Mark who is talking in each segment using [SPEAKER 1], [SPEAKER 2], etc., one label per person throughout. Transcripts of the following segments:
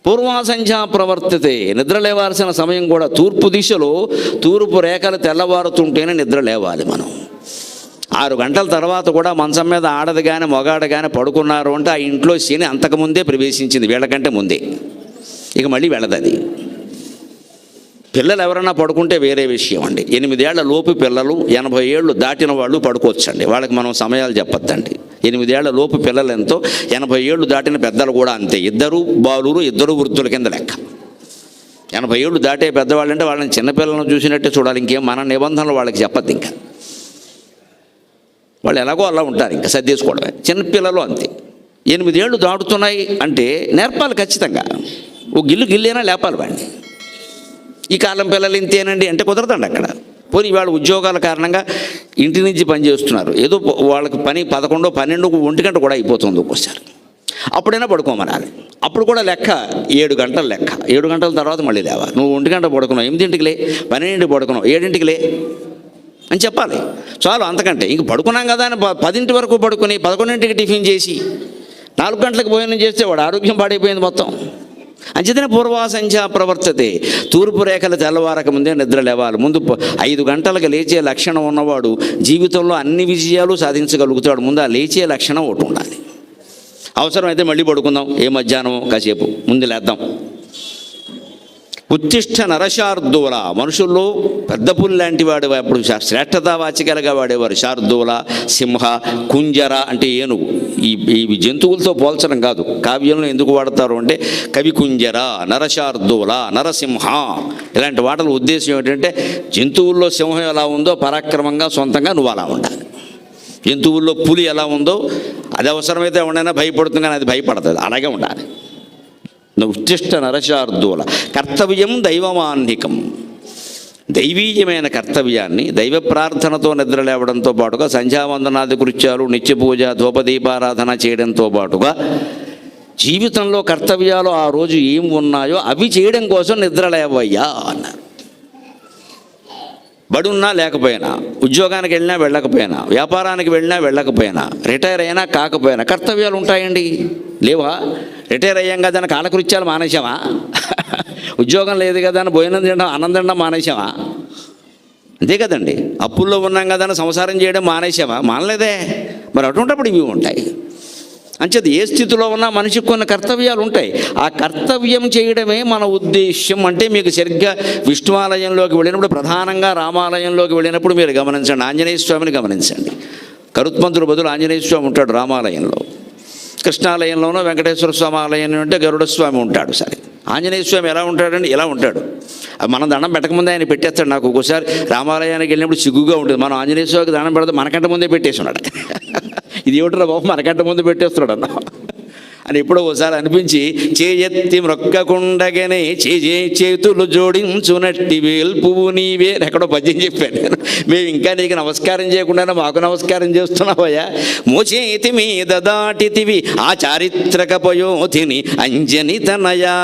[SPEAKER 1] పూర్వాసంధ్యా ప్రవర్తతే, నిద్ర లేవాల్సిన సమయం కూడా తూర్పు దిశలో తూర్పు రేఖలు తెల్లవారుతుంటేనే నిద్ర లేవాలి మనం. 6 గంటల తర్వాత కూడా మంచం మీద ఆడదు కానీ మగాడు కానీ పడుకున్నారు అంటే ఆ ఇంట్లో శని అంతకుముందే ప్రవేశించింది, వీళ్ళకంటే ముందే. ఇక మళ్ళీ వెళ్ళదు. పిల్లలు ఎవరైనా పడుకుంటే వేరే విషయం అండి. 8 ఏళ్ల లోపు పిల్లలు, 80 ఏళ్ళు దాటిన వాళ్ళు పడుకోవచ్చండి, వాళ్ళకి మనం సమయాలు చెప్పొద్దండి. 8 ఏళ్ల లోపు పిల్లలు ఎంతో, 80 ఏళ్ళు దాటిన పెద్దలు కూడా అంతే. 2 బాలురు 2 వృద్ధుల కింద లెక్క. 80 ఏళ్ళు దాటే పెద్దవాళ్ళు అంటే వాళ్ళని చిన్నపిల్లలను చూసినట్టే చూడాలి, ఇంకేం మన నిబంధనలు వాళ్ళకి చెప్పద్దు. ఇంకా వాళ్ళు ఎలాగో అలా ఉంటారు, ఇంకా సర్దేసుకోవడమే. చిన్నపిల్లలు అంతే. 8 ఏళ్ళు దాటుతున్నాయి అంటే నేర్పాలి ఖచ్చితంగా. ఓ గిల్లేనా లేపాలి వాడిని. ఈ కాలం పిల్లలు ఇంతేనండి అంటే కుదరదండి అక్కడ. పోనీ వాళ్ళ ఉద్యోగాల కారణంగా ఇంటి నుంచి పని చేస్తున్నారు, ఏదో వాళ్ళకి పని 11, 12, 1 గంట కూడా అయిపోతుంది ఒక్కోసారి. అప్పుడైనా పడుకోమనాలి. అప్పుడు కూడా లెక్క 7 గంటల లెక్క. 7 గంటల తర్వాత మళ్ళీ లేవా. నువ్వు 1 గంట పడుకున్నావు, 8ంటికి లే, 12ంటికి పడుకున్నావు, 7ంటికి లే అని చెప్పాలి. చాలు, అంతకంటే ఇంక పడుకున్నాం కదా అని 10 వరకు పడుకుని 11ంటికి టిఫిన్ చేసి 4 గంటలకు భోజనం చేస్తే వాడు ఆరోగ్యం పాడైపోయింది మొత్తం. అంచేతనే పూర్వాసంధ్యా ప్రవర్తతే, తూర్పు రేఖలు తెల్లవారక ముందే నిద్ర లేవాలి. ముందు 5 గంటలకు లేచే లక్షణం ఉన్నవాడు జీవితంలో అన్ని విజయాలు సాధించగలుగుతాడు. ముందు ఆ లేచే లక్షణం ఒకటి ఉండాలి. అవసరమైతే మళ్ళీ పడుకుందాం, ఏ మధ్యాహ్నం కాసేపు ముందు లేద్దాం. ఉత్తిష్ట నరశార్దూల, మనుషుల్లో పెద్ద పులి లాంటి వాడు అప్పుడు శ్రేష్టతావాచికలుగా వాడేవారు. శార్దూల, సింహ, కుంజర అంటే ఏనుగు. ఈ జంతువులతో పోల్చడం కాదు, కావ్యంలో ఎందుకు వాడతారు అంటే కవి కుంజర, నరశార్దూల, నరసింహ ఇలాంటి వాటల ఉద్దేశం ఏమిటంటే జంతువుల్లో సింహం ఎలా ఉందో పరాక్రమంగా సొంతంగా నువ్వు అలా ఉండాలి. జంతువుల్లో పులి ఎలా ఉందో అది అవసరమైతే ఎవరైనా భయపడుతుంది కానీ అది భయపడుతుంది, అలాగే ఉండాలి. ఉత్తిష్ట నరశార్దూల. కర్తవ్యం దైవమాన్నికం, దైవీయమైన కర్తవ్యాన్ని దైవ ప్రార్థనతో నిద్ర లేవడంతో పాటుగా సంధ్యావందనాది కృత్యాలు, నిత్యపూజ, ధూపదీపారాధన చేయడంతో పాటుగా జీవితంలో కర్తవ్యాలు ఆ రోజు ఏం ఉన్నాయో అవి చేయడం కోసం నిద్ర లేవయ్యా అన్నారు. బడున్నా లేకపోయినా, ఉద్యోగానికి వెళ్ళినా వెళ్ళకపోయినా, వ్యాపారానికి వెళ్ళినా వెళ్ళకపోయినా, రిటైర్ అయినా కాకపోయినా కర్తవ్యాలు ఉంటాయండి, లేవా? రిటైర్ అయ్యాం కదా అని కాలకృత్యాలు మానేసామా? ఉద్యోగం లేదు కదా అని భోజనం తినడం, అన్నం తినడం మానేసామా? అంతే కదండి. అప్పుల్లో ఉన్నాం కదా అని సంసారం చేయడం మానేసామా? మానలేదే. మరి అటువంటిప్పుడు ఇవి ఉంటాయి. అంచేది ఏ స్థితిలో ఉన్నా మనిషికి కొన్ని కర్తవ్యాలు ఉంటాయి. ఆ కర్తవ్యం చేయడమే మన ఉద్దేశ్యం. అంటే మీకు సరిగ్గా విష్ణువాలయంలోకి వెళ్ళినప్పుడు, ప్రధానంగా రామాలయంలోకి వెళ్ళినప్పుడు మీరు గమనించండి, ఆంజనేయ స్వామిని గమనించండి. కరుత్మంతుడు బదులు ఆంజనేయ స్వామి ఉంటాడు రామాలయంలో. కృష్ణాలయంలోనో వెంకటేశ్వర స్వామి ఆలయం అంటే గరుడ స్వామి ఉంటాడు. సరే, ఆంజనేయ స్వామి ఎలా ఉంటాడండి? ఇలా ఉంటాడు. మనం దండం పెట్టకముందే ఆయన పెట్టేస్తాడు. నాకు ఒక్కోసారి రామాలయానికి వెళ్ళినప్పుడు సిగ్గుగా ఉంటుంది. మనం ఆంజనేయ స్వామికి దండం పెడితే మనకంటే ముందే పెట్టేసి ఉన్నాడు. ఇది ఏమిట్రా బాబు మనకంటే ముందు పెట్టేస్తున్నాడు అన్న అని ఎప్పుడో ఒకసారి అనిపించి, చేయెత్తి మ్రొక్కకుండగనే చేతులు జోడించునట్టి వేల్పువు నీవే ఎక్కడో పద్యం చెప్పాను నేను. మేము ఇంకా నీకు నమస్కారం చేయకుండానే మాకు నమస్కారం చేస్తున్నావయ్యా. మోచేతి మీద దాటితివి ఆ చారిత్రక పయోధిని అంజని తనయా.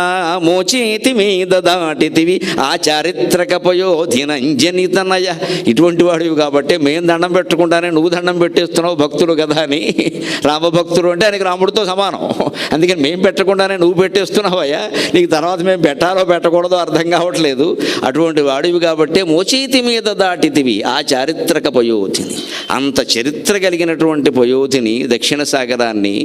[SPEAKER 1] మోచేతి మీద దాటితివి ఆ చారిత్రక పయోధిని అంజని తనయ. ఇటువంటి వాడివి కాబట్టి మేము దండం పెట్టకుండానే నువ్వు దండం పెట్టేస్తున్నావు, భక్తులు కదా అని. రామభక్తుడు అంటే ఆయనకి రాముడితో సమానం. అందుకని మేము పెట్టకుండానే నువ్వు పెట్టేస్తున్నావయ్యా, నీకు తర్వాత మేము పెట్టాలో పెట్టకూడదో అర్థం కావట్లేదు. అటువంటి వాడివి కాబట్టి మోచేతి మీద దాటితివి ఆ చారిత్రక పయోధిని. అంత చరిత్ర కలిగినటువంటి పయోధిని, దక్షిణ సాగరాన్ని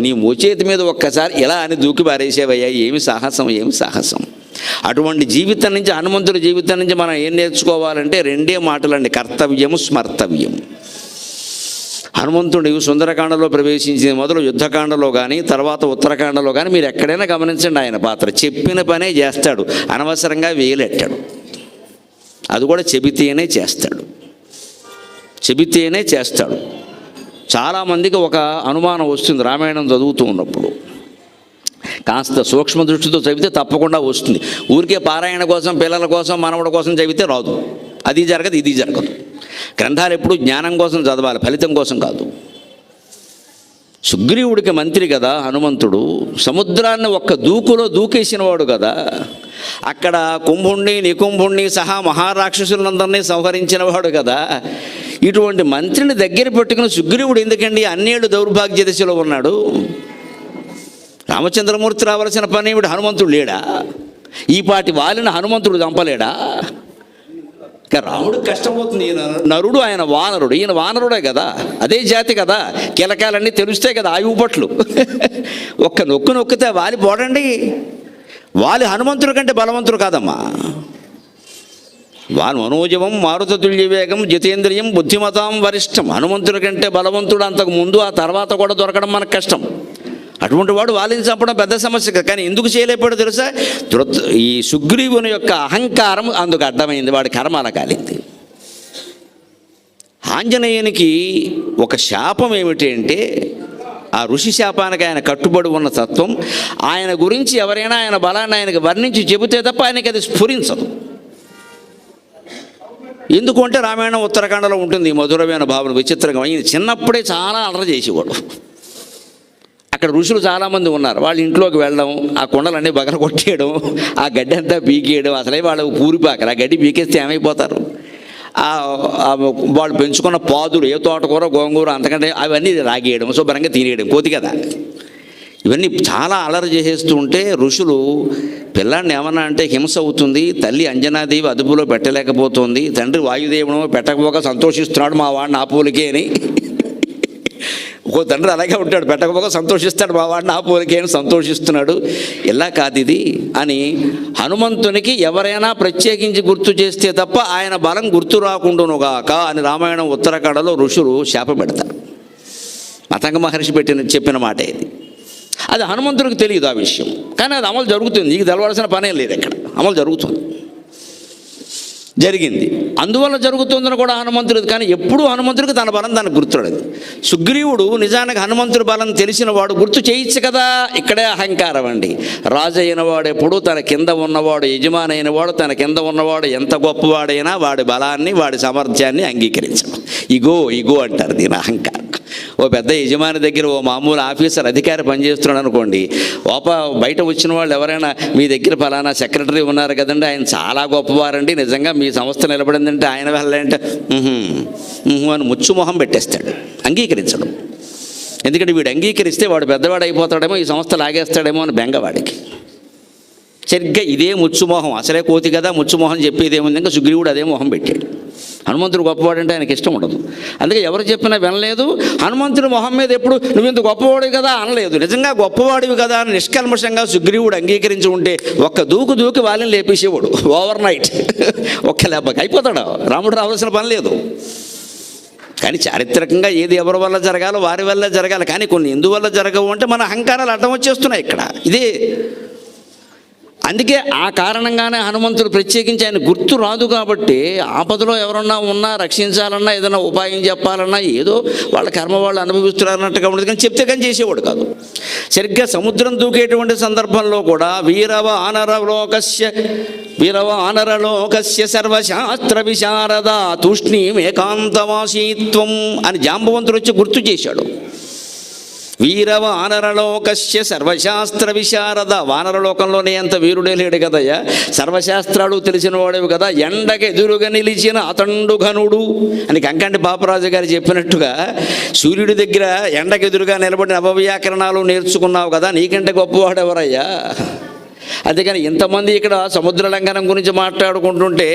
[SPEAKER 1] నీ మోచేతి మీద ఒక్కసారి ఎలా అని దూకి పారేసేవయ్యా. ఏమి సాహసం, ఏమి సాహసం. అటువంటి జీవితం నుంచి, హనుమంతుడి జీవితం నుంచి మనం ఏం నేర్చుకోవాలంటే 2 మాటలండి, కర్తవ్యం, స్మర్తవ్యం. హనుమంతుడు సుందరకాండలో ప్రవేశించిన మొదలు యుద్ధకాండలో కానీ, తర్వాత ఉత్తరకాండలో కానీ మీరు ఎక్కడైనా గమనించండి, ఆయన పాత్ర చెప్పిన పనే చేస్తాడు, అనవసరంగా వేలెట్టాడు. అది కూడా చెబితేనే చేస్తాడు, చెబితేనే చేస్తాడు. చాలామందికి ఒక అనుమానం వస్తుంది రామాయణం చదువుతూ ఉన్నప్పుడు. కాస్త సూక్ష్మ దృష్టితో చదివితే తప్పకుండా వస్తుంది. ఊరికే పారాయణ కోసం, పిల్లల కోసం, మనవడి కోసం చదివితే రాదు. అది జరగదు, ఇది జరగదు. గ్రంథాలు ఎప్పుడు జ్ఞానం కోసం చదవాలి, ఫలితం కోసం కాదు. సుగ్రీవుడికి మంత్రి కదా హనుమంతుడు, సముద్రాన్ని ఒక్క దూకులో దూకేసినవాడు కదా. అక్కడ కుంభుణ్ణి, నికుంభుణ్ణి సహా మహారాక్షసులందరినీ సంహరించినవాడు కదా. ఇటువంటి మంత్రిని దగ్గర పెట్టుకుని సుగ్రీవుడు ఎందుకండి అన్నేళ్ళు దౌర్భాగ్య దశలో ఉన్నాడు? రామచంద్రమూర్తి రావాల్సిన పని ఏమిటి? హనుమంతుడు లేడా? ఈ పాటి వాలిన హనుమంతుడు చంపలేడా? ఇక రాముడికి కష్టమవుతుంది. ఈయన నరుడు, ఆయన వానరుడు. ఈయన వానరుడే కదా, అదే జాతి కదా, కీలకాలన్నీ తెలుస్తాయి కదా ఆయువు పట్లు. ఒక్క నొక్కు నొక్కితే వాలి పోడండి. వాలి హనుమంతుడి కంటే బలవంతుడు కాదమ్మా. వాను మనోజవం మారుతతుల్య వేగం జితేంద్రియం బుద్ధిమతాం వరిష్టం. హనుమంతుడి కంటే బలవంతుడు అంతకు ముందు, ఆ తర్వాత కూడా దొరకడం మనకు కష్టం. అటువంటి వాడు వాలిని చంపడం పెద్ద సమస్య. కానీ ఎందుకు చేయలేపాడో తెలుసా? ఈ సుగ్రీవుని యొక్క అహంకారం అందుకు అడ్డమైంది. వాడి కర్మ అలా కాలింది. ఆంజనేయునికి ఒక శాపం ఏమిటి అంటే, ఆ ఋషి శాపానికి ఆయన కట్టుబడి ఉన్న తత్వం, ఆయన గురించి ఎవరైనా ఆయన బలాన్ని ఆయనకు వర్ణించి చెబితే తప్ప ఆయనకి అది స్ఫురించదు. ఎందుకు అంటే రామాయణం ఉత్తరాఖండలో ఉంటుంది మధురమైన భావన. విచిత్రంగా ఈయన చిన్నప్పుడే చాలా అలర చేసేవాడు. అక్కడ ఋషులు చాలామంది ఉన్నారు. వాళ్ళ ఇంట్లోకి వెళ్ళడం, ఆ కుండలన్నీ బగల కొట్టేయడం, ఆ గడ్డి అంతా పీకేయడం. అసలే వాళ్ళు పూరిపాకరు. ఆ గడ్డి పీకేస్తే ఏమైపోతారు? వాళ్ళు పెంచుకున్న పాదులు, ఏ తోటకూర గోంగూర అంతకంటే అవన్నీ రాగేయడం, శుభ్రంగా తినేయడం, కోతి కదా. ఇవన్నీ చాలా అలరి చేసేస్తూ ఉంటే ఋషులు పిల్లాడిని ఏమన్నా అంటే హింస అవుతుంది, తల్లి అంజనాదేవి అదుపులో పెట్టలేకపోతుంది, తండ్రి వాయుదేవుడు పెట్టకపోక సంతోషిస్తున్నాడు మా వాడిని ఆపులకే అని. ఒక్కో తండ్రి అలాగే ఉంటాడు, పెట్టకపోక సంతోషిస్తాడు మా వాడిని ఆపులకే అని సంతోషిస్తున్నాడు. ఇలా కాదు ఇది అని హనుమంతునికి ఎవరైనా ప్రత్యేకించి గుర్తు చేస్తే తప్ప ఆయన బలం గుర్తు రాకుండానుగాక అని రామాయణం ఉత్తరాఖండలో ఋషులు శాప పెడతారు. మతంగ మహర్షి చెప్పిన మాట ఇది. అది హనుమంతుడికి తెలియదు ఆ విషయం, కానీ అది అమలు జరుగుతుంది. నీకు తెలవాల్సిన పనే లేదు, ఇక్కడ అమలు జరుగుతుంది, జరిగింది. అందువల్ల జరుగుతుందని కూడా హనుమంతుడిది. కానీ ఎప్పుడూ హనుమంతుడికి తన బలం దానికి గుర్తురాలేదు. సుగ్రీవుడు నిజానికి హనుమంతుడి బలం తెలిసిన వాడు, గుర్తు చేయొచ్చు కదా. ఇక్కడే అహంకారం అండి. రాజు అయిన వాడు ఎప్పుడు తన కింద ఉన్నవాడు, యజమాని అయిన వాడు తన కింద ఉన్నవాడు ఎంత గొప్పవాడైనా వాడి బలాన్ని వాడి సామర్థ్యాన్ని అంగీకరించడం. ఇగో అంటారు దీని అహంకారం. ఓ పెద్ద యజమాని దగ్గర ఓ మామూలు ఆఫీసర్ అధికారి పనిచేస్తున్నాడు అనుకోండి, బయట వచ్చిన వాళ్ళు ఎవరైనా మీ దగ్గర ఫలానా సెక్రటరీ ఉన్నారు కదండి, ఆయన చాలా గొప్పవారండి, నిజంగా మీ సంస్థ నిలబడిందంటే ఆయన వెళ్ళంటే అని ముచ్చుమొహం పెట్టేస్తాడు, అంగీకరించడు. ఎందుకంటే వీడు అంగీకరిస్తే వాడు పెద్దవాడు అయిపోతాడేమో, ఈ సంస్థ లాగేస్తాడేమో అని బెంగవాడికి. సరిగ్గా ఇదే ముచ్చుమోహం, అసలే కోతి కదా ముచ్చుమోహం చెప్పేదేముంది, ఇంకా సుగ్రీవుడు అదే మొహం పెట్టాడు. హనుమంతుడు గొప్పవాడంటే ఆయనకి ఇష్టం ఉండదు. అందుకే ఎవరు చెప్పినా వినలేదు. హనుమంతుడి మొహం మీద ఎప్పుడు నువ్వు ఇంత గొప్పవాడివి కదా అనలేదు. నిజంగా గొప్పవాడివి కదా అని నిష్కల్మషంగా సుగ్రీవుడు అంగీకరించి ఉంటే ఒక్క దూకి వాళ్ళని లేపేసేవాడు ఓవర్ నైట్. ఒక్క లేపకి అయిపోతాడు. రాముడు రావాల్సిన పని లేదు. కానీ చారిత్రకంగా ఏది ఎవరి వల్ల జరగాలో వారి వల్ల జరగాలి. కానీ కొన్ని ఎందువల్ల జరగవు అంటే మన అహంకారాలు అడ్డం వచ్చేస్తున్నాయి ఇక్కడ. ఇదే అందుకే ఆ కారణంగానే హనుమంతుడు ప్రత్యేకించి ఆయన గుర్తు రాదు. కాబట్టి ఆపదలో ఎవరన్నా ఉన్నా రక్షించాలన్నా, ఏదైనా ఉపాయం చెప్పాలన్నా ఏదో వాళ్ళ కర్మ వాళ్ళు అనుభవిస్తున్నారన్నట్టుగా ఉండదు. కానీ చెప్తే కానీ చేసేవాడు కాదు. సరిగ్గా సముద్రం దూకేటువంటి సందర్భంలో కూడా వీరవ ఆనరలోకస్య సర్వశాస్త్ర విశారద తూష్ణీం ఏకాంతవాసీత్వం అని జాంబవంతుడు వచ్చి గుర్తు చేశాడు. వీరవ వానరలోకస్య సర్వశాస్త్ర విశారద. వానరలోకంలోనే అంత వీరుడే లేడు కదయ్యా, సర్వశాస్త్రాలు తెలిసిన వాడేవి కదా. ఎండకు ఎదురుగా నిలిచిన అతండు ఘనుడు అని కంకంటి పాపరాజు గారు చెప్పినట్టుగా, సూర్యుడి దగ్గర ఎండకు ఎదురుగా నిలబడిన నవవ్యాకరణాలు నేర్చుకున్నావు కదా, నీకంటే గొప్పవాడు ఎవరయ్యా? అందుకని ఇంతమంది ఇక్కడ సముద్ర లంఘనం గురించి మాట్లాడుకుంటుంటే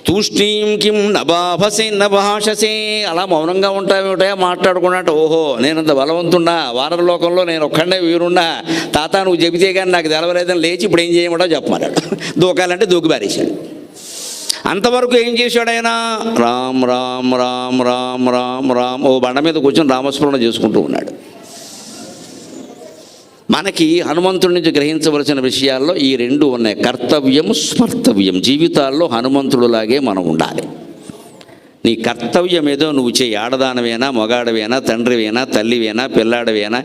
[SPEAKER 1] తూష్ణీం కిం నభాషసే అలా మౌనంగా ఉంటాయా మాట్లాడుకున్నట్టు. ఓహో నేనంత బలవంతున్నా, వానరలోకంలో నేను ఒక్కడే వీరున్నా, తాత నువ్వు చెబితే కానీ నాకు తెలవలేదని లేచి ఇప్పుడు ఏం చేయమంటో చెప్పమన్నాడు. దూకాలంటే దూకి బారేశాడు. అంతవరకు ఏం చేశాడు ఆయన? రామ్ రామ్ రామ్ రామ్ రామ్ రామ్ ఓ బండ మీద కూర్చొని రామస్మరణ చేసుకుంటూ ఉన్నాడు. మనకి హనుమంతుడి నుంచి గ్రహించవలసిన విషయాల్లో ఈ రెండు ఉన్నాయి, కర్తవ్యం, స్మర్తవ్యం. జీవితాల్లో హనుమంతుడులాగే మనం ఉండాలి. నీ కర్తవ్యం ఏదో నువ్వు చేయి. ఆడదానవేనా, మగాడవేనా, తండ్రివేనా, తల్లివేనా, పిల్లాడవేనా,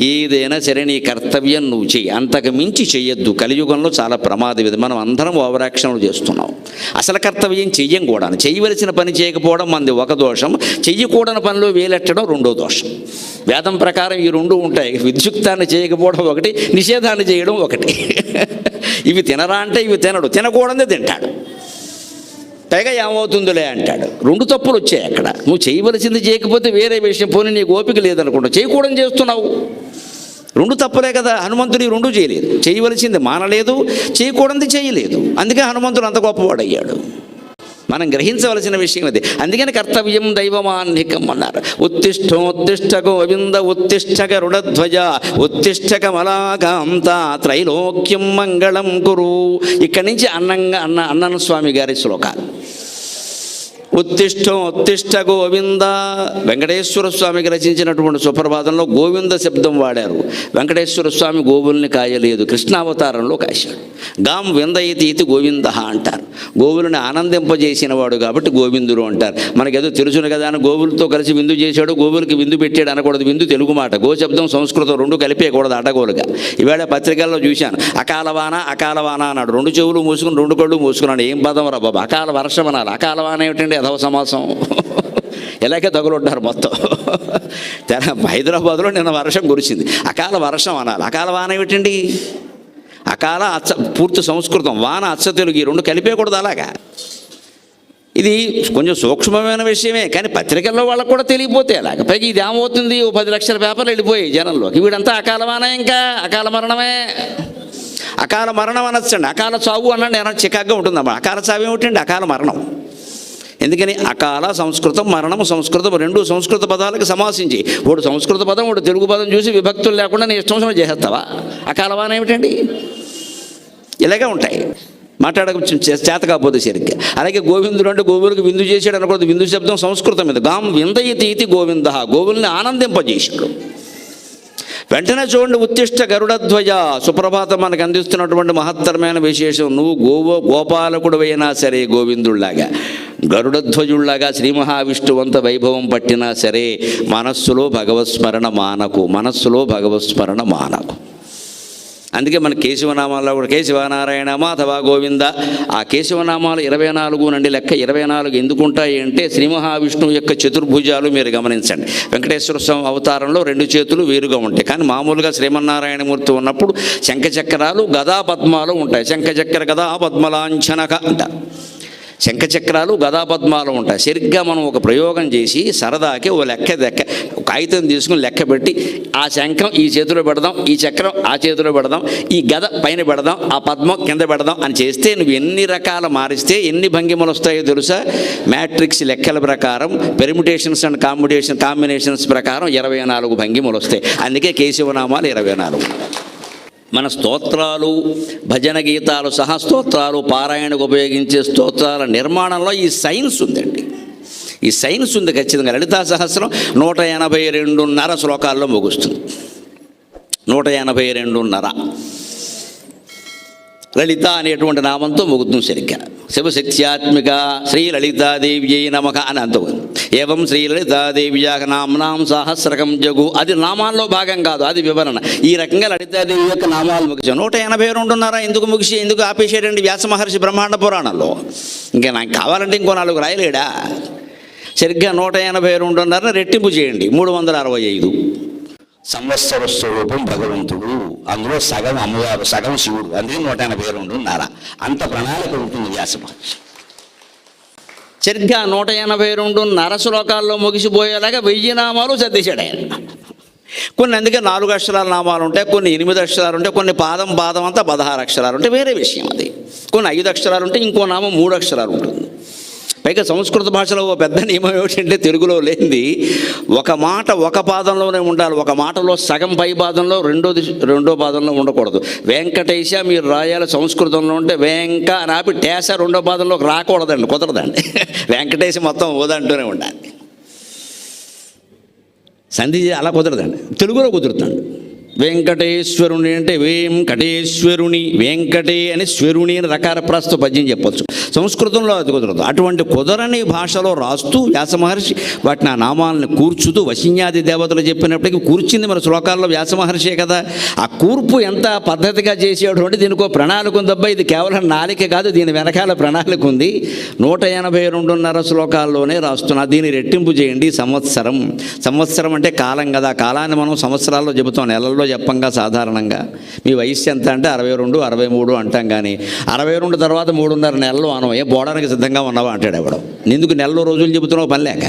[SPEAKER 1] ఏదైనా సరే నీ కర్తవ్యం నువ్వు చెయ్యి. అంతకు మించి చెయ్యొద్దు. కలియుగంలో చాలా ప్రమాదం ఇది. మనం అందరం ఓవరాక్షన్లు చేస్తున్నాం. అసలు కర్తవ్యం చెయ్యం కూడా. చేయవలసిన పని చేయకపోవడం మనది ఒక దోషం, చెయ్యకూడని పనిలో వేలెట్టడం రెండో దోషం. వేదం ప్రకారం ఈ రెండు ఉంటాయి. విద్యుక్తాన్ని చేయకపోవడం ఒకటి, నిషేధాన్ని చేయడం ఒకటి. ఇవి తినరా అంటే ఇవి తినడు, తినకూడదే తింటాడు. పైగా ఏమవుతుందిలే అంటాడు. రెండు తప్పులు వచ్చాయి అక్కడ. నువ్వు చేయవలసింది చేయకపోతే వేరే విషయం, పోనీ నీకు ఓపిక లేదనుకుంటా, చేయకూడని చేస్తున్నావు. రెండు తప్పులే కదా. హనుమంతుడు ఈ రెండు చేయలేదు. చేయవలసింది మానలేదు, చేయకూడదు చేయలేదు. అందుకే హనుమంతుడు అంత గొప్పవాడయ్యాడు. మనం గ్రహించవలసిన విషయం అది. అందుకని కర్తవ్యం దైవమాన్నికం అన్నారు. ఉత్తిష్టోత్తిష్ట గోవింద ఉత్తిష్ట గరుడధ్వజ ఉత్తిష్ట కమలాకాంత త్రైలోక్యం మంగళం కురు. ఇక్కడి నుంచి అన్నన స్వామి గారి శ్లోకాలు. ఉత్తిష్ట గోవింద. వెంకటేశ్వర స్వామికి రచించినటువంటి సుప్రభాతంలో గోవింద శబ్దం వాడారు. వెంకటేశ్వర స్వామి గోవుల్ని కాయలేదు, కృష్ణావతారంలో కాశాడు. గాం విందయతీతి గోవింద అంటారు. గోవులను ఆనందింపజేసిన వాడు కాబట్టి గోవిందుడు అంటారు. మనకేదో తెలుసును కదా అని గోవులతో కలిసి విందు చేశాడు, గోవులకి విందు పెట్టాడు అనకూడదు. విందు తెలుగు మాట, గో శబ్దం సంస్కృతం, రెండు కలిపేయకూడదు అడ్డగోలుగా. ఇవాళ పత్రికల్లో చూశాను, అకాలవాన అన్నాడు. రెండు చెవులు మూసుకుని రెండు కళ్ళు మూసుకున్నాడు. ఏం పదం రా బాబా, అకాల వర్షం అనాలి. అకాలవాన ఏమిటండి, అధవ సమాసం. ఇలాగే తగులుంటారు మొత్తం. హైదరాబాద్లో నిన్న వర్షం కురిసింది, అకాల వర్షం అనాలి. అకాల వాన ఏమిటండి? అకాల అచ్చ పూర్తి సంస్కృతం, వాన అచ్చ తెలుగు, ఈ రెండు కలిపేయకూడదు అలాగా. ఇది కొంచెం సూక్ష్మమైన విషయమే, కానీ పత్రికల్లో వాళ్ళకు కూడా తెలియపోతే అలాగ. పైకి ఇది ఏమవుతుంది, ఓ 10 లక్షల పేపర్లు వెళ్ళిపోయాయి జనంలోకి. వీడంతా అకాల వాన, ఇంకా అకాల మరణమే. అకాల మరణం అనొచ్చండి, అకాల చావు అనండి, ఏమన్నా చికాగ్గా ఉంటుందమ్మా. అకాల చావు ఏమిటండి? అకాల మరణం. ఎందుకని అకాల సంస్కృతం, మరణం సంస్కృతం, రెండు సంస్కృత పదాలకు సమాసించి, ఒకడు సంస్కృత పదం ఒకడు తెలుగు పదం చూసి విభక్తులు లేకుండా నీ ఇష్టం చేసేస్తావా? అకాలవాన ఏమిటండి? ఇలాగే ఉంటాయి, మాట్లాడక చేత కాకపోతే సరిగ్గా. అలాగే గోవిందుడు అంటే గోవులకు విందు చేశాడు అనకూడదు. విందు శబ్దం సంస్కృతం మీద. గాం విందయతీతి గోవింద, గోవుల్ని ఆనందింపజేశాడు. వెంటనే చూడండి, ఉత్తిష్ట గరుడధ్వజ. సుప్రభాతం మనకు అందిస్తున్నటువంటి మహత్తరమైన విశేషం. నువ్వు గోపాలకుడు అయినా సరే గోవిందుళ్లాగా, గరుడధ్వజుళ్లాగా శ్రీ మహావిష్ణువంత వైభవం పట్టినా సరే మనస్సులో భగవత్స్మరణ మానకు, మనస్సులో భగవత్స్మరణ మానకు. అందుకే మన కేశవనామాల్లో కూడా కేశవనారాయణ మాధవ గోవింద. ఆ కేశవనామాలు 24 నుండి లెక్క 24 ఎందుకు ఉంటాయి అంటే, శ్రీ మహావిష్ణువు యొక్క చతుర్భుజాలు మీరు గమనించండి. వెంకటేశ్వర స్వామి అవతారంలో 2 చేతులు వేరుగా ఉంటాయి, కానీ మామూలుగా శ్రీమన్నారాయణమూర్తి ఉన్నప్పుడు శంఖచక్రాలు గదా పద్మాలు ఉంటాయి. శంఖచక్ర గదా పద్మలాంఛనక అంటారు. శంఖచక్రాలు గదాపద్మాలు ఉంటాయి. సరిగ్గా మనం ఒక ప్రయోగం చేసి సరదాకి ఓ కాగితం తీసుకుని లెక్క పెట్టి, ఆ శంఖం ఈ చేతిలో పెడదాం, ఈ చక్రం ఆ చేతిలో పెడదాం, ఈ గద పైన పెడదాం, ఆ పద్మం కింద పెడదాం అని చేస్తే నువ్వు ఎన్ని రకాల మారిస్తే ఎన్ని భంగిమలు వస్తాయో తెలుసా? మ్యాట్రిక్స్ లెక్కల ప్రకారం, పెర్ముటేషన్స్ అండ్ కాంబినేషన్స్ ప్రకారం 24 భంగిమలు వస్తాయి. అందుకే కేశవనామాలు 24. మన స్తోత్రాలు, భజన గీతాలు సహా స్తోత్రాలు, పారాయణకు ఉపయోగించే స్తోత్రాల నిర్మాణంలో ఈ సైన్స్ ఉందండి. ఈ సైన్స్ ఉంది ఖచ్చితంగా. లలితా సహస్రం 182.5 శ్లోకాల్లో ముగుస్తుంది. 182.5 లలిత అనేటువంటి నామంతో ముగుతుంది సరిగ్గా. శివశక్త్యాత్మిక శ్రీ లలితాదేవ్యై నమః అని అంతకు. ఏవం శ్రీ లలితాదేవ్యా నామ్నాం సహస్రకం జగు. అది నామాల్లో భాగం కాదు, అది వివరణ. ఈ రకంగా లలితాదేవి యొక్క నామాలు ముగిసాం. 182.5 ఎందుకు ఆపేసాడండి వ్యాస మహర్షి బ్రహ్మాండ పురాణంలో? ఇంకా నాకు కావాలంటే ఇంకో 4 రాయలేడా? సరిగ్గా 182.5 రెట్టింపు చేయండి, 365. సంవత్సర స్వరూపం భగవంతుడు, అందులో సగం అమ్మవారు, సగం శివుడు, అందుకే 182.5. అంత ప్రణాళిక ఉంటుంది వ్యాస మహర్షి. సరిగ్గా 182.5 శ్లోకాల్లో ముగిసిపోయేలాగా 1000 నామాలు సర్దేశాడు ఆయన. కొన్ని అందుకే 4 అక్షరాల నామాలు ఉంటాయి, కొన్ని 8 అక్షరాలు ఉంటాయి, కొన్ని పాదం అంతా 16 అక్షరాలు ఉంటాయి, వేరే విషయం అది. కొన్ని 5 అక్షరాలు ఉంటాయి, ఇంకో నామం 3 అక్షరాలు ఉంటుంది. పైగా సంస్కృత భాషలో ఓ పెద్ద నియమం ఏమిటంటే, తెలుగులో లేనిది, ఒక మాట ఒక పాదంలోనే ఉండాలి. ఒక మాటలో సగం పై పాదంలో రెండో పాదంలో ఉండకూడదు. వెంకటేశ మీరు రాయాలి సంస్కృతంలో ఉంటే వెంక అని ఆపి టేస 2వ పాదంలోకి రాకూడదండి, కుదరదండి. వెంకటేశ మొత్తం ఓదంటూనే ఉండాలి. సంధి అలా కుదరదండి, తెలుగులో కుదురుతాడు. వెంకటేశ్వరుని అంటే వెంకటేశ్వరుని, వెంకటే అని స్వరుని అని రకాల ప్రస్తుత పద్యం చెప్పచ్చు. సంస్కృతంలో అది కుదరదు. అటువంటి కుదరని భాషలో రాస్తూ వ్యాస మహర్షి వాటిని ఆ నామాలను కూర్చుతూ, వశిన్యాది దేవతలు చెప్పినప్పటికీ కూర్చింది మన శ్లోకాల్లో వ్యాస మహర్షే కదా. ఆ కూర్పు ఎంత పద్ధతిగా చేసేవాడు అంటే, దీనికో ప్రణాళిక ఉందబ్బా. ఇది కేవలం నాలిక కాదు, దీని వెనకాల ప్రణాళిక ఉంది. 182.5 శ్లోకాల్లోనే రాస్తున్నా. దీన్ని రెట్టింపు చేయండి. సంవత్సరం అంటే కాలం కదా. కాలాన్ని మనం సంవత్సరాల్లో చెబుతాం, నెలల్లో చెప్పంగా సాధారణంగా. మీ వయస్సు ఎంత అంటే 62, 63 అంటాం, కానీ 62 తర్వాత 3.5 నెలలు అనం. ఏ బోడానికి సిద్ధంగా ఉన్నావా అంటాడు ఎవడో. ఎందుకు నెలలో రోజులు చెబుతున్నావు పని లేక?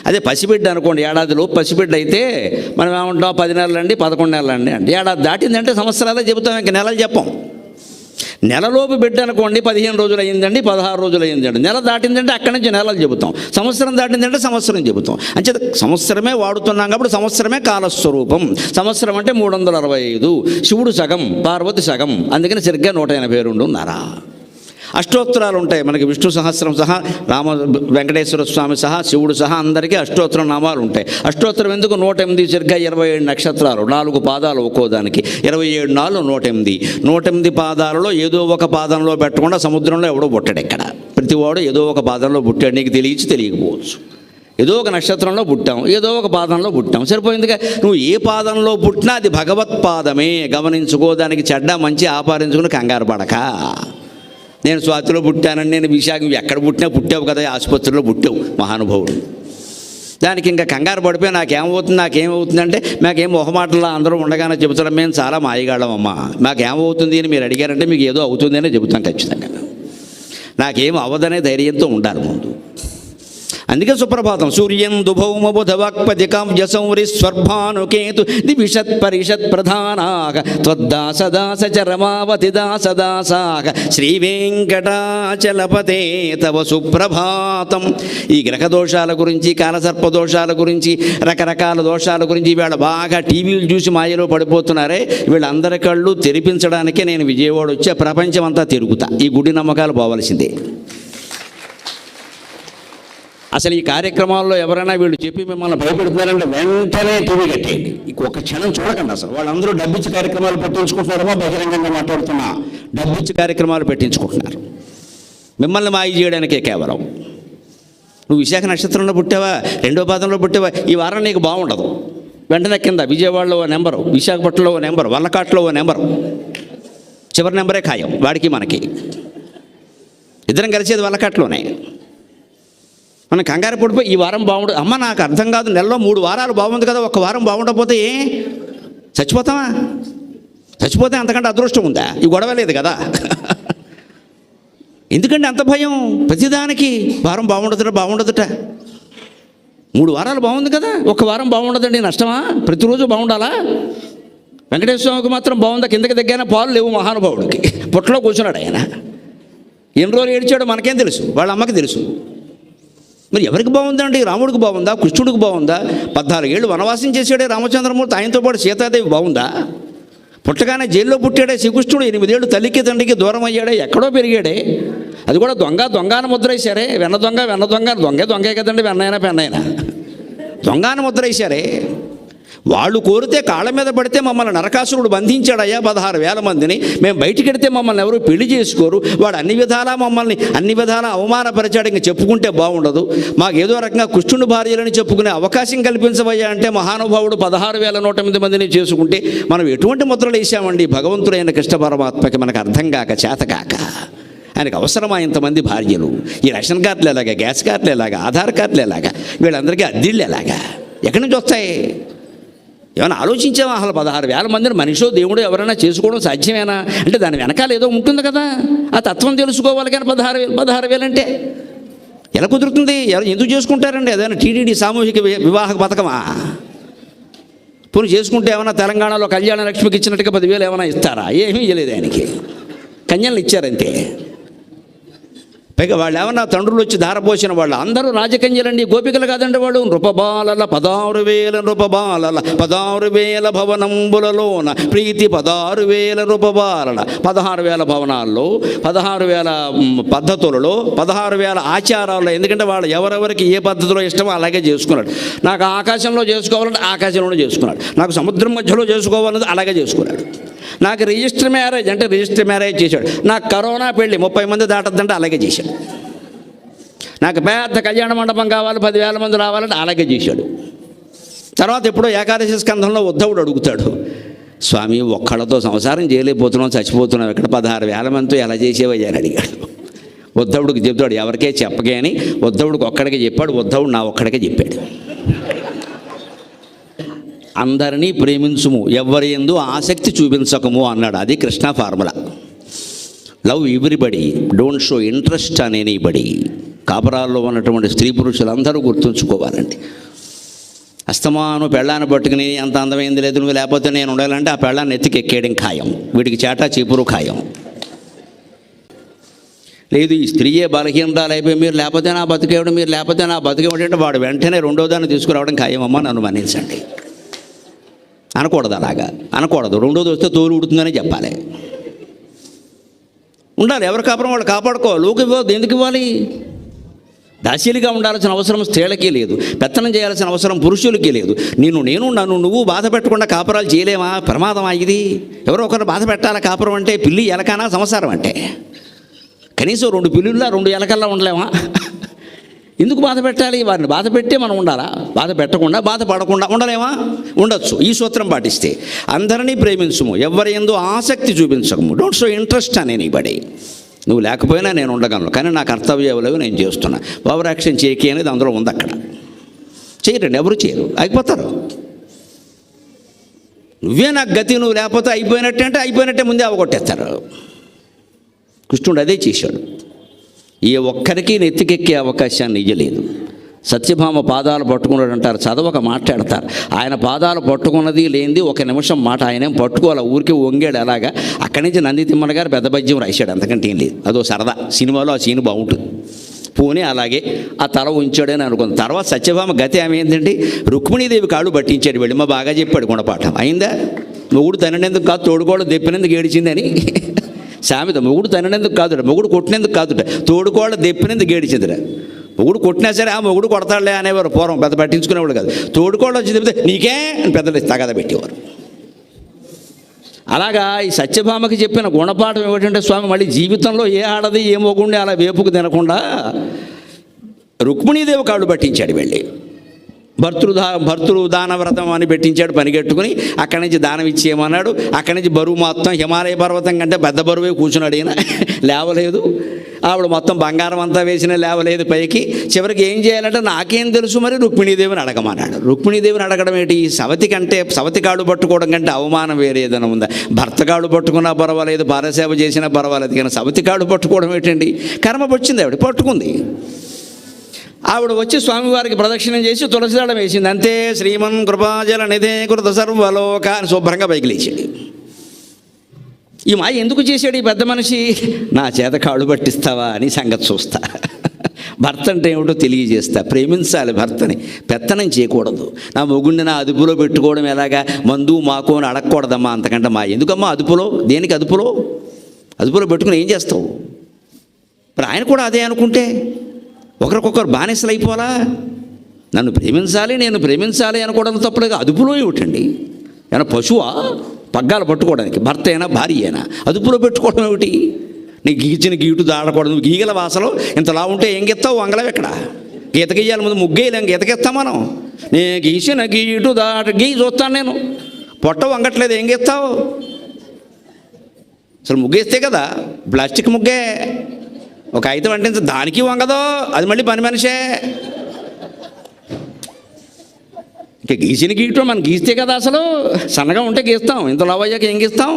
[SPEAKER 1] అదే పసిబిడ్డ అనుకోండి, ఏడాదిలో పసిబిడ్డ అయితే మనం ఏమంటాం 10 నెలలండి 11 నెలలండి అంటే, ఏడాది దాటిందంటే సంవత్సరాలే చెబుతాం, ఇంక నెలలు చెప్పం. నెలలోపు బిడ్డ అనుకోండి 15 రోజులు అయ్యిందండి 16 రోజులు అయ్యిందండి, నెల దాటిందంటే అక్కడి నుంచి నెలలు చెబుతాం, సంవత్సరం దాటిందంటే సంవత్సరం చెబుతాం. అంటే సంవత్సరమే వాడుతున్నాం కాబట్టి సంవత్సరమే కాలస్వరూపం. సంవత్సరం అంటే 365, శివుడు సగం పార్వతి సగం, అందుకని సరిగ్గా 182:30. అష్టోత్తరాలు ఉంటాయి మనకి, విష్ణు సహస్రం సహా, రామ వెంకటేశ్వర స్వామి సహా, శివుడు సహా అందరికీ అష్టోత్తర నామాలు ఉంటాయి. అష్టోత్తరం ఎందుకు? 108 సరిగ్గా 27 నక్షత్రాలు, 4 పాదాలు ఒక్కో దానికి, 27 4 108. 108 పాదాలలో ఏదో ఒక పాదంలో పెట్టకుండా సముద్రంలో ఎవడో పుట్టాడు. ఇక్కడ ప్రతివాడు ఏదో ఒక పాదంలో పుట్టాడు, నీకు తెలియచ్చు తెలియకపోవచ్చు. ఏదో ఒక నక్షత్రంలో పుట్టాం, ఏదో ఒక పాదంలో పుట్టాం, సరిపోయిందిగా. నువ్వు ఏ పాదంలో పుట్టినా అది భగవత్పాదమే, గమనించుకో. దానికి చెడ్డ మంచి ఆపాదించుకుని కంగారు పడక. నేను స్వాతిలో పుట్టానని, నేను విశాఖ, ఎక్కడ పుట్టినా పుట్టావు కదా, ఆసుపత్రిలో పుట్టావు మహానుభావుడు. దానికి ఇంకా కంగారు పడిపోయి నాకేమవుతుందంటే, మాకేం మొహమాటలా అందరూ ఉండగానే చెబుతాం, మేము చాలా మాయగాళ్ళమమ్మా, మాకేమవుతుంది అని మీరు అడిగారంటే మీకు ఏదో అవుతుంది అని చెబుతాం ఖచ్చితంగా. నాకేం అవ్వదనే ధైర్యంతో ఉండాలి ముందు. అందుకే సుప్రభాతం. సూర్యందు భౌమ బుధవాక్పతి కావ్యసౌరి స్వర్భానుకేతు దివిషత్ పరిషత్ ప్రధానాక త్వద్దాసదాస చరమావతి దాసదాసాక శ్రీ వెంకటాచలపతే తవ సుప్రభాతం. ఈ గ్రహ దోషాల గురించి, కాలసర్ప దోషాల గురించి, రకరకాల దోషాల గురించి వీళ్ళ బాగా టీవీలు చూసి మాయలో పడిపోతున్నారే, వీళ్ళందరి కళ్ళు తెరిపించడానికే నేను విజయవాడ వచ్చి ప్రపంచం అంతా తిరుగుతా. ఈ గుడి నమ్మకాలు పోవలసిందే. అసలు ఈ కార్యక్రమాల్లో ఎవరైనా వీళ్ళు చెప్పి మిమ్మల్ని భయపెడుతున్నారంటే వెంటనే టీవీ కట్టేయండి. ఒక క్షణం చూడకండి. అసలు వాళ్ళందరూ డబ్బిచ్చి కార్యక్రమాలు పెట్టించుకుంటున్నారో, బహిరంగంగా మాట్లాడుతున్నా డబ్బిచ్చి కార్యక్రమాలు పెట్టించుకుంటున్నారు మిమ్మల్ని మాయ చేయడానికే కేవలం. నువ్వు విశాఖ నక్షత్రంలో పుట్టావా, 2వ పాదంలో పుట్టావా, ఈ వారం నీకు బాగుండదు. వెంటనే కింద విజయవాడలో ఓ నెంబరు, విశాఖపట్నంలో ఓ నెంబరు, వల్లకాట్లో ఓ నెంబరు, చివరి నెంబరే ఖాయం వాడికి మనకి. ఇద్దరం కలిసేది వల్లకాట్లోనే. మనం కంగారు పడిపోయి ఈ వారం బాగుండదు, అమ్మ నాకు అర్థం కాదు, నెలలో 3 వారాలు బాగుంది కదా, 1 వారం బాగుండకపోతే చచ్చిపోతామా? చచ్చిపోతే అంతకంటే అదృష్టం ఉందా? ఈ గొడవ లేదు కదా. ఎందుకంటే అంత భయం ప్రతిదానికి. వారం బాగుండదుట 3 వారాలు బాగుంది కదా, 1 వారం బాగుండదండి, నష్టమా? ప్రతిరోజు బాగుండాలా? వెంకటేశ్వర స్వామికి మాత్రం బాగుందా? కిందకి దగ్గర పాలు లేవు మహానుభావుడికి, పొట్టలో కూర్చున్నాడు ఆయన. ఎన్ని రోజులు ఏడ్చాడో మనకేం తెలుసు, వాళ్ళ అమ్మకి తెలుసు. మరి ఎవరికి బాగుందండి? రాముడికి బాగుందా? కృష్ణుడికి బాగుందా? 14 ఏళ్ళు వనవాసం చేశాడే రామచంద్రమూర్తి, ఆయనతో పాటు సీతాదేవి బాగుందా? పుట్టగానే జైల్లో పుట్టాడే శ్రీకృష్ణుడు, 8 ఏళ్ళు తల్లికి తండ్రికి దూరం అయ్యాడే, ఎక్కడో పెరిగాడే. అది కూడా దొంగను ముద్ర వేశారే. వెన్న దొంగే కదండి, వెన్నైనా పెన్నైనా దొంగను ముద్ర వేశారే. వాళ్ళు కోరితే కాళ్ళ మీద పడితే మమ్మల్ని నరకాసురుడు బంధించాడయ్యా 16,000 మందిని. మేము బయటికి వెడితే మమ్మల్ని ఎవరు పెళ్లి చేసుకోరు. వాడు అన్ని విధాలా అవమానపరిచాడు. ఇంక చెప్పుకుంటే బాగుండదు. మాకు ఏదో రకంగా కృష్ణుడి భార్యలని చెప్పుకునే అవకాశం కల్పించవయ్యా అంటే మహానుభావుడు 16,108 మందిని చేసుకుంటే మనం ఎటువంటి ముద్రలు వేసామండి? భగవంతుడైన కృష్ణ పరమాత్మకి మనకు అర్థం కాక, చేతకాక. ఆయనకు అవసరమా ఇంతమంది భార్యలు? ఈ రేషన్ కార్డులు ఎలాగా, గ్యాస్ కార్డులు ఎలాగా, ఆధార్ కార్డులు ఎలాగా, వీళ్ళందరికీ అద్దెళ్ళు ఎలాగా, ఎక్కడి నుంచి వస్తాయి? ఏమైనా ఆలోచించామా? అసలు 16,000 మందిని మనిషో దేవుడు ఎవరైనా చేసుకోవడం సాధ్యమేనా? అంటే దాని వెనకాల ఏదో ఉంటుంది కదా, ఆ తత్వం తెలుసుకోవాలి. కానీ 16,000 అంటే ఎలా కుదురుతుంది? ఎందుకు చేసుకుంటారండి? అదేనా టీటీడీ సామూహిక వివాహ పథకమా? పోనీ చేసుకుంటే ఏమైనా తెలంగాణలో కళ్యాణ లక్ష్మికి ఇచ్చినట్టుగా 10,000 ఏమైనా ఇస్తారా? ఏమీ ఇవ్వలేదు. ఆయనకి కన్యలను ఇచ్చారంతే. పైగా వాళ్ళు ఏమన్నా తండ్రులు వచ్చి ధారపోసిన వాళ్ళు అందరూ రాజకన్యలండి, గోపికలు కాదండి వాళ్ళు. నృపబాలల 16,000 నృపబాలల 16,000 భవనంబులలోన ప్రీతి 16,000 నృపబాలల. 16,000 భవనాల్లో, 16,000 పద్ధతులలో, 16,000 ఆచారాల్లో. ఎందుకంటే వాళ్ళు ఎవరెవరికి ఏ పద్ధతిలో ఇష్టమో అలాగే చేసుకున్నాడు. నాకు ఆకాశంలో చేసుకోవాలంటే ఆకాశంలోనే చేసుకున్నాడు. నాకు సముద్రం మధ్యలో చేసుకోవాలన్నది అలాగే చేసుకున్నాడు. నాకు రిజిస్టర్ మ్యారేజ్ అంటే రిజిస్టర్ మ్యారేజ్ చేశాడు. నాకు కరోనా పెళ్ళి 30 మంది దాటద్దంటే అలాగే చేశాడు. నాకు పెద్ద కళ్యాణ మండపం కావాలి, 10,000 మంది రావాలంటే అలాగే చేశాడు. తర్వాత ఎప్పుడో ఏకాదశి స్కంధంలో ఉద్ధవుడు అడుగుతాడు, స్వామి ఒక్కళ్ళతో సంసారం చేయలేకపోతున్నాం, చచ్చిపోతున్నాం, ఇక్కడ 16,000 మందితో ఎలా చేసేవయ్యా అని అడిగాడు. ఉద్ధవుడికి చెప్తాడు, ఎవరికే చెప్పగే అని. ఉద్ధవుడికి ఒక్కడికే చెప్పాడు. ఉద్ధవుడు నా ఒక్కడికే చెప్పాడు. అందరినీ ప్రేమించుము, ఎవరి యందు ఆసక్తి చూపించకము అన్నాడు. అది Krishna formula. Love everybody, don't show interest on anybody. కాపురాల్లో ఉన్నటువంటి స్త్రీ పురుషులందరూ గుర్తుంచుకోవాలండి. అస్తమాను పెళ్ళాన్ని పట్టుకుని అంత అందమైంది లేదు నువ్వు లేకపోతే నేను ఉండాలంటే ఆ పెళ్ళాన్ని ఎత్తికి ఎక్కేయడం ఖాయం, వీడికి చేటా చీపురు ఖాయం. లేదు ఈ స్త్రీయే బలహీనరాలు అయిపోయి మీరు లేకపోతే నా బతికేవడం, మీరు లేకపోతే నా బతికేవడం అంటే వాడు వెంటనే రెండో దాన్ని తీసుకురావడం ఖాయమమ్మా, నన్ను మన్నించండి అనకూడదు. అలాగా అనకూడదు. రెండోది వస్తే తోలు ఉడుతుందని చెప్పాలి. ఉండాలి. ఎవరి కాపురం వాళ్ళు కాపాడుకోవాలి. లోకి ఇవ్వద్దు. ఎందుకు ఇవ్వాలి? దాసీలుగా ఉండాల్సిన అవసరం స్త్రీలకి లేదు, పెత్తనం చేయాల్సిన అవసరం పురుషులకి లేదు. నన్ను నువ్వు బాధ పెట్టకుండా కాపురాలు చేయలేమా? ప్రమాదమా ఇది? ఎవరో ఒకరు బాధ పెట్టాలా? కాపురం అంటే పిల్లి ఎలకనా సంసారం అంటే? కనీసం 2 పిల్లుల్లా 2 ఎలకల్లా ఉండలేమా? ఎందుకు బాధ పెట్టాలి? వారిని బాధ పెట్టే మనం ఉండాలా? బాధ పెట్టకుండా బాధపడకుండా ఉండలేమా? ఉండొచ్చు. ఈ సూత్రం పాటిస్తే. అందరినీ ప్రేమించుము, ఎవరి యందు ఆసక్తి చూపించకము. డోంట్ షో ఇంట్రెస్ట్ అని ఎనీబడీ. నువ్వు లేకపోయినా నేను ఉండగలను, కానీ నా కర్తవ్యాలు నేను చేస్తున్నా. ఓవర్ యాక్షన్ చేయకి అనేది అందులో ఉంది. అక్కడ చేయరండి, ఎవరు చేయరు, అయిపోతారు. నువ్వే నాకు గతి, నువ్వు లేకపోతే అయిపోయినట్టే అంటే అయిపోయినట్టే ముందే అవగొట్టేస్తారు. కృష్ణుడు అదే చేశాడు. ఏ ఒక్కరికి నెత్తికెక్కే అవకాశాన్ని ఇయ్యలేదు. సత్యభామ పాదాలు పట్టుకున్నాడు అంటారు, చదవక మాట్లాడతారు. ఆయన పాదాలు పట్టుకున్నది లేనిది 1 నిమిషం మాట ఆయనేం పట్టుకోవాలి, ఊరికే వంగాడు. అలాగా అక్కడి నుంచి నంది తిమ్మన గారు పెద్ద పద్యం రాశాడు, అంతకంటే ఏం లేదు. అదో సరదా. సినిమాలో ఆ సీన్ బాగుంటుంది. పోనీ అలాగే ఆ తల ఉంచాడని అనుకుంది. తర్వాత సత్యభామ గతి ఆమె ఏంటంటే రుక్మిణీదేవి కాళ్ళు పట్టించాడు. వెళ్ళి మా బాగా చెప్పాడు గుణపాఠం. అయిందా? మొగుడు తననేందుకు కాదు, తోడుకోవడం దెప్పినందుకు ఏడిచిందని సామెత. మొగుడు తననేందుకు కాదుట, మొగుడు కొట్టినందుకు కాదుట, తోడుకోవడం దెప్పినందుకు ఏడిచిందిరా. మొగుడు కొట్టినా సరే ఆ మొగుడు కొడతాడులే అనేవారు పూర్వం, పెద్ద పట్టించుకునేవాడు కాదు. తోడుకోవడం వచ్చి చెప్తే నీకే అని పెద్దలు తగద పెట్టేవారు. అలాగా ఈ సత్యభామకి చెప్పిన గుణపాఠం ఏమిటంటే, స్వామి మళ్ళీ జీవితంలో ఏ ఆడది ఏ మొగుండి అలా వేపుకు తినకుండా రుక్మిణీదేవి కాళ్ళు పట్టించాడు. వెళ్ళి భర్తృ దానవ్రతం అని పెట్టించాడు. పనిగట్టుకుని అక్కడి నుంచి దానం ఇచ్చేయమన్నాడు. అక్కడి నుంచి బరువు మొత్తం హిమాలయ పర్వతం కంటే పెద్ద బరువే కూర్చున్నాడు. ఈయన లేవలేదు. ఆవిడ మొత్తం బంగారం అంతా వేసినా లేవలేదు పైకి. చివరికి ఏం చేయాలంటే నాకేం తెలుసు మరి రుక్మిణీదేవిని అడగమన్నాడు. రుక్మిణీదేవిని అడగడం ఏంటి? సవతి కాళ్ళు పట్టుకోవడం కంటే అవమానం వేరే ఏదైనా ఉందా? భర్త కాళ్ళు పట్టుకున్నా పర్వాలేదు, పారసేవ చేసినా పర్వాలేదు, కానీ సవతి కాళ్ళు పట్టుకోవడం ఏంటండి? కర్మ వచ్చింది, ఆవిడ పట్టుకుంది. ఆవిడ వచ్చి స్వామివారికి ప్రదక్షిణం చేసి తులసిదళం వేసింది. అంతే. శ్రీమన్ కృపాజల నిధే కృత సర్వలోక అని శుభ్రంగా పైకి లేచాడు. ఈ మాయ ఎందుకు చేశాడు ఈ పెద్ద మనిషి? నా చేత కాళ్ళు పట్టిస్తావా అని సంగతి చూస్తా. భర్త అంటే ఏమిటో తెలియజేస్తా. ప్రేమించాలి భర్తని, పెత్తనం చేయకూడదు. నా మొగుడిని నా అదుపులో పెట్టుకోవడం ఎలాగా? మందు మాకు అని అడగకూడదమ్మా. అంతకంటే మా ఎందుకమ్మా అదుపులో? దేనికి అదుపులో పెట్టుకుని ఏం చేస్తావు? మరి ఆయన కూడా అదే అనుకుంటే ఒకరికొకరు బానిసలు అయిపోవాలా? నన్ను ప్రేమించాలి, నేను ప్రేమించాలి అనుకోవడం తప్పుడుగా అదుపులో ఏమిటండి? ఏమైనా పశువా పగ్గాలు పట్టుకోవడానికి? భర్త అయినా భార్య అయినా అదుపులో పెట్టుకోవడం ఏమిటి? నీకు గీచిన గీటు దాడకూడదు. నువ్వు గీగల వాసలో ఇంతలా ఉంటే ఏం గెత్తావు? వంగలం ఎక్కడ? గీత గీయాలి ముందు, ముగ్గేయలేం, గీతకెత్తాం మనం. నేను గీసిన గీటు గీ చూస్తాను నేను. పొట్ట వంగట్లేదు, ఏం గీస్తావు? అసలు ముగ్గేస్తే కదా, ప్లాస్టిక్ ముగ్గే. ఒక ఐతం అంటే దానికి వంగదో, అది మళ్ళీ పని మనిషే. ఇంకా గీసిన గీయటం మనం గీస్తే కదా, అసలు సన్నగా ఉంటే గీస్తాం, ఇంత లవయ్యాక ఏం గీస్తాం?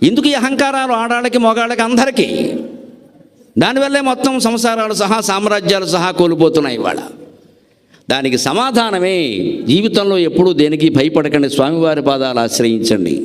[SPEAKER 1] ఎందుకు ఈ అహంకారాలు ఆడాళ్ళకి మగాళ్ళకి అందరికీ? దానివల్లే మొత్తం సంసారాలు సహా సామ్రాజ్యాలు సహా కోల్పోతున్నాయి ఇవాళ. దానికి సమాధానమే జీవితంలో ఎప్పుడూ దేనికి భయపడకండి, స్వామివారి పాదాలు ఆశ్రయించండి.